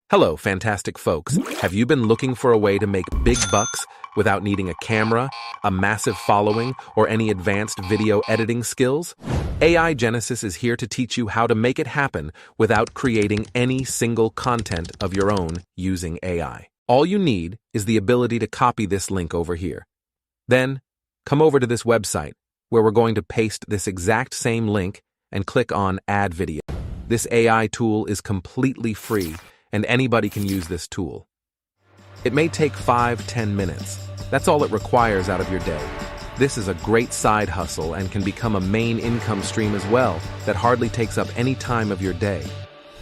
Hello, fantastic folks. Have you been looking for a way to make big bucks without needing a camera, a massive following, or any advanced video editing skills? AI.Genesis is here to teach you how to make it happen without creating any single content of your own using AI. All you need is the ability to copy this link over here. Then, come over to this website, where we're going to paste this exact same link and click on Add Video. This AI tool is completely free, and anybody can use this tool. It may take 5-10 minutes. That's all it requires out of your day. This is a great side hustle and can become a main income stream as well that hardly takes up any time of your day.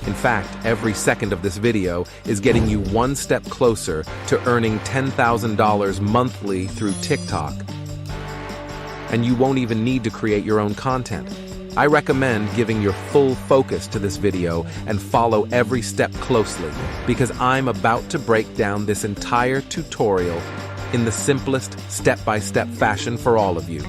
In fact, every second of this video is getting you one step closer to earning $10,000 monthly through TikTok. And you won't even need to create your own content. I recommend giving your full focus to this video and follow every step closely, because I'm about to break down this entire tutorial in the simplest step-by-step fashion for all of you.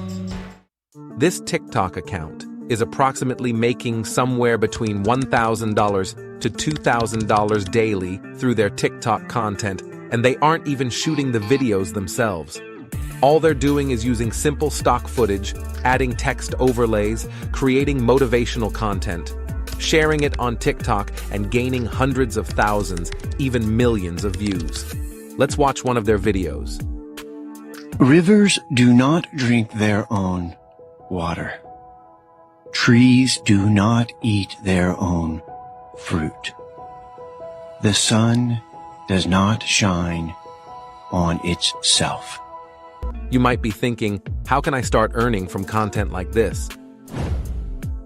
This TikTok account is approximately making somewhere between $1,000 to $2,000 daily through their TikTok content, and they aren't even shooting the videos themselves. All they're doing is using simple stock footage, adding text overlays, creating motivational content, sharing it on TikTok, and gaining hundreds of thousands, even millions of views. Let's watch one of their videos. Rivers do not drink their own water. Trees do not eat their own fruit. The sun does not shine on itself. You might be thinking, how can I start earning from content like this?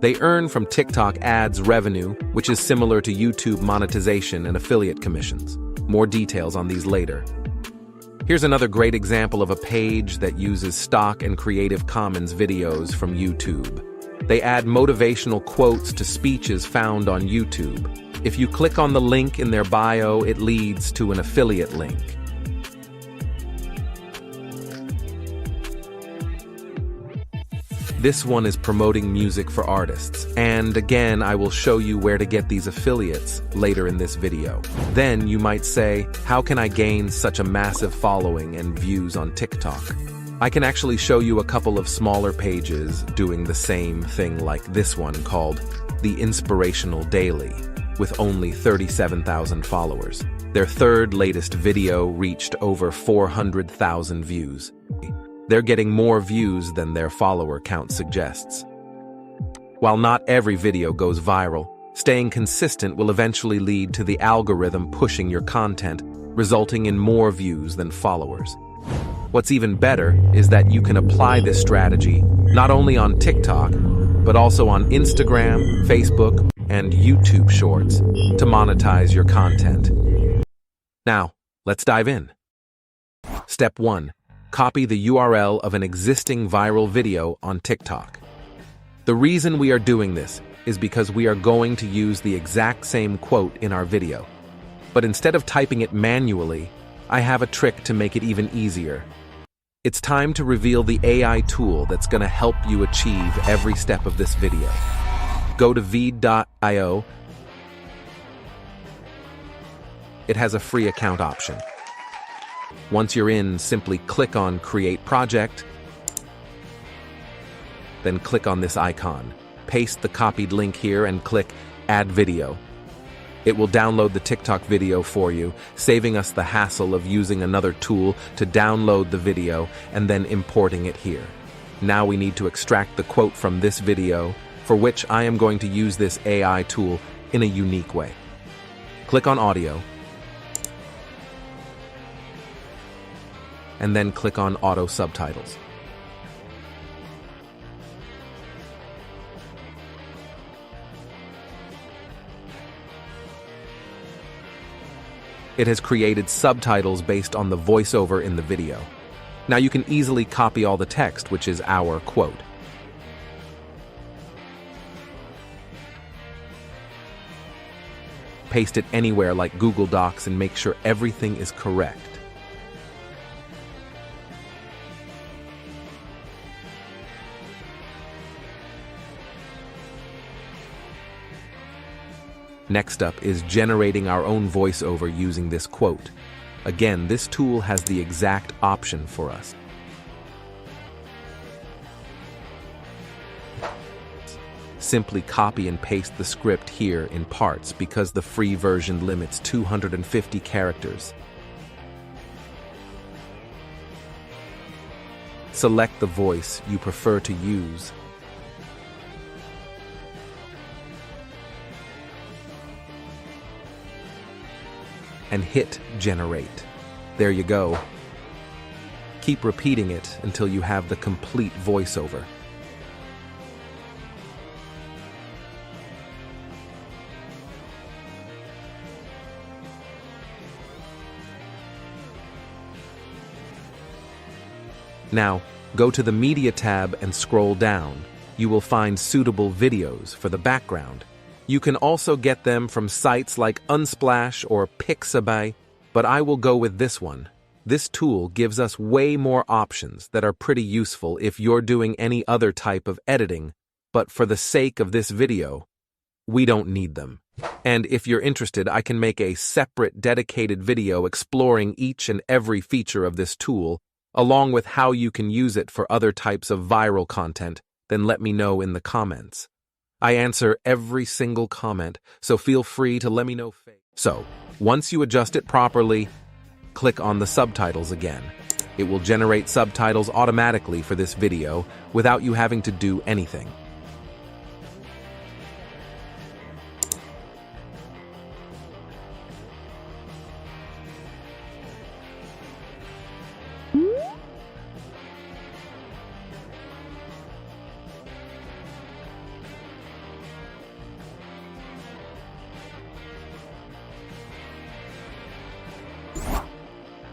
They earn from TikTok ads revenue, which is similar to YouTube monetization and affiliate commissions. More details on these later. Here's another great example of a page that uses stock and Creative Commons videos from YouTube. They add motivational quotes to speeches found on YouTube. If you click on the link in their bio, it leads to an affiliate link. This one is promoting music for artists, and again, I will show you where to get these affiliates later in this video. Then you might say, how can I gain such a massive following and views on TikTok? I can actually show you a couple of smaller pages doing the same thing like this one called The Inspirational Daily, with only 37,000 followers. Their third latest video reached over 400,000 views. They're getting more views than their follower count suggests. While not every video goes viral, staying consistent will eventually lead to the algorithm pushing your content, resulting in more views than followers. What's even better is that you can apply this strategy not only on TikTok, but also on Instagram, Facebook, and YouTube Shorts to monetize your content. Now, let's dive in. Step 1. Copy the URL of an existing viral video on TikTok. The reason we are doing this is because we are going to use the exact same quote in our video. But instead of typing it manually, I have a trick to make it even easier. It's time to reveal the AI tool that's going to help you achieve every step of this video. Go to Veed.io. It has a free account option. Once you're in, simply click on Create Project, then click on this icon. Paste the copied link here and click Add Video. It will download the TikTok video for you, saving us the hassle of using another tool to download the video and then importing it here. Now we need to extract the quote from this video, for which I am going to use this AI tool in a unique way. Click on Audio, and then click on Auto Subtitles. It has created subtitles based on the voiceover in the video. Now you can easily copy all the text, which is our quote. Paste it anywhere like Google Docs and make sure everything is correct. Next up is generating our own voiceover using this quote. Again, this tool has the exact option for us. Simply copy and paste the script here in parts because the free version limits 250 characters. Select the voice you prefer to use. And hit generate. There you go. Keep repeating it until you have the complete voiceover. Now, go to the Media tab and scroll down. You will find suitable videos for the background. You can also get them from sites like Unsplash or Pixabay, but I will go with this one. This tool gives us way more options that are pretty useful if you're doing any other type of editing, but for the sake of this video, we don't need them. And if you're interested, I can make a separate dedicated video exploring each and every feature of this tool, along with how you can use it for other types of viral content. Then let me know in the comments. I answer every single comment, so feel free to let me know. So, once you adjust it properly, click on the subtitles again. It will generate subtitles automatically for this video without you having to do anything.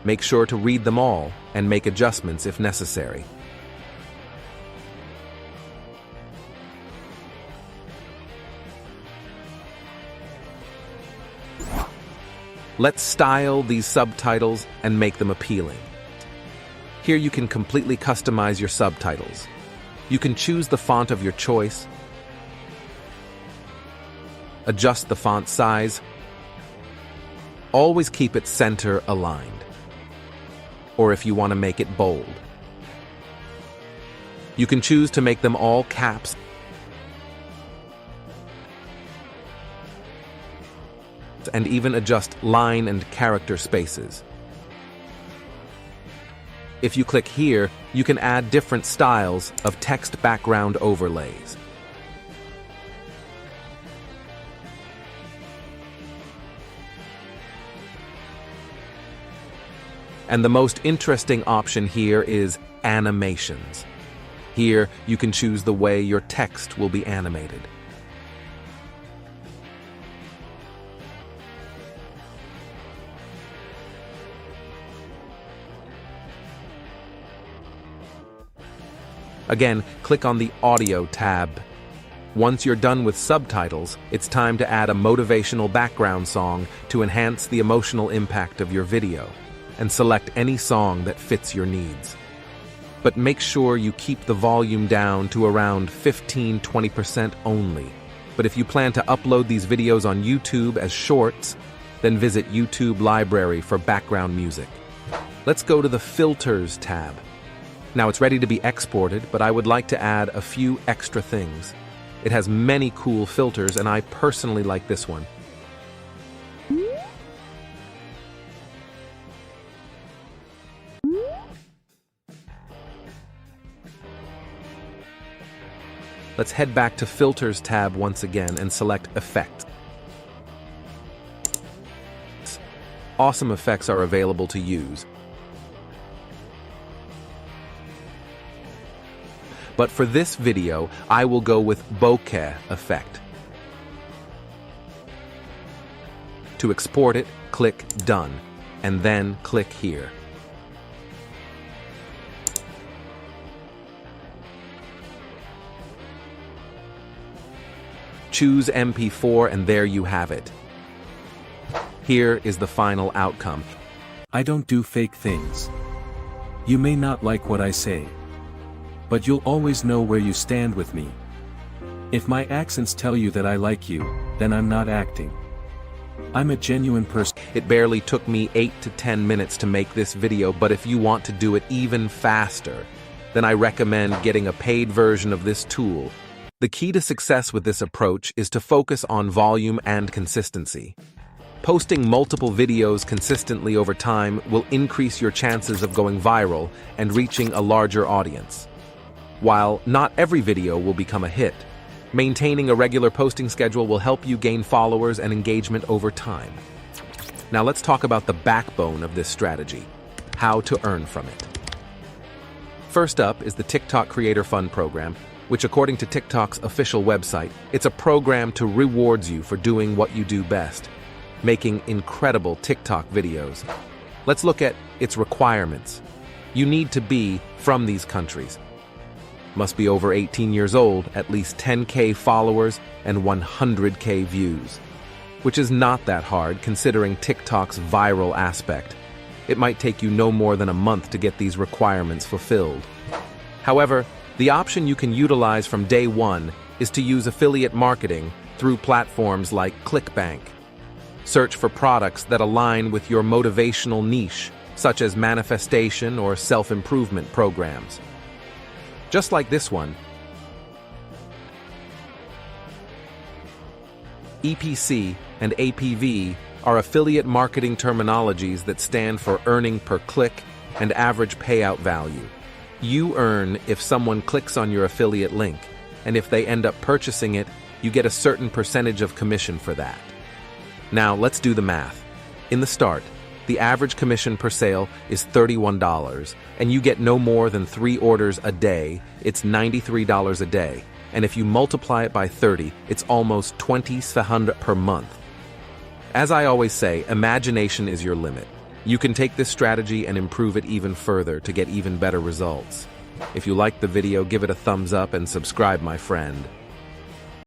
Make sure to read them all and make adjustments if necessary. Let's style these subtitles and make them appealing. Here you can completely customize your subtitles. You can choose the font of your choice, adjust the font size, always keep it center aligned, or if you want to make it bold. You can choose to make them all caps and even adjust line and character spaces. If you click here, you can add different styles of text background overlays. And the most interesting option here is animations. Here, you can choose the way your text will be animated. Again, click on the Audio tab. Once you're done with subtitles, it's time to add a motivational background song to enhance the emotional impact of your video, and select any song that fits your needs. But make sure you keep the volume down to around 15–20% only. But if you plan to upload these videos on YouTube as shorts, then visit YouTube Library for background music. Let's go to the Filters tab. Now it's ready to be exported, but I would like to add a few extra things. It has many cool filters, and I personally like this one. Let's head back to Filters tab once again and select Effects. Awesome effects are available to use. But for this video, I will go with bokeh effect. To export it, click Done, and then click here. Choose MP4 and there you have it. Here is the final outcome. I don't do fake things. You may not like what I say, but you'll always know where you stand with me. If my accents tell you that I like you, then I'm not acting. I'm a genuine person. It barely took me 8 to 10 minutes to make this video, but if you want to do it even faster, then I recommend getting a paid version of this tool. The key to success with this approach is to focus on volume and consistency. Posting multiple videos consistently over time will increase your chances of going viral and reaching a larger audience. While not every video will become a hit, maintaining a regular posting schedule will help you gain followers and engagement over time. Now let's talk about the backbone of this strategy, how to earn from it. First up is the TikTok Creator Fund program, which according to TikTok's official website, it's a program to reward you for doing what you do best, making incredible TikTok videos. Let's look at its requirements. You need to be from these countries. Must be over 18 years old, at least 10K followers, and 100K views. Which is not that hard considering TikTok's viral aspect. It might take you no more than a month to get these requirements fulfilled. However, the option you can utilize from day one is to use affiliate marketing through platforms like ClickBank. Search for products that align with your motivational niche, such as manifestation or self-improvement programs. Just like this one, EPC and APV are affiliate marketing terminologies that stand for earning per click and average payout value. You earn if someone clicks on your affiliate link, and if they end up purchasing it, you get a certain percentage of commission for that. Now let's do the math. In the start, the average commission per sale is $31, and you get no more than 3 orders a day. It's $93 a day. And if you multiply it by 30, it's almost $2,700 per month. As I always say, imagination is your limit. You can take this strategy and improve it even further to get even better results. If you liked the video, give it a thumbs up and subscribe, my friend.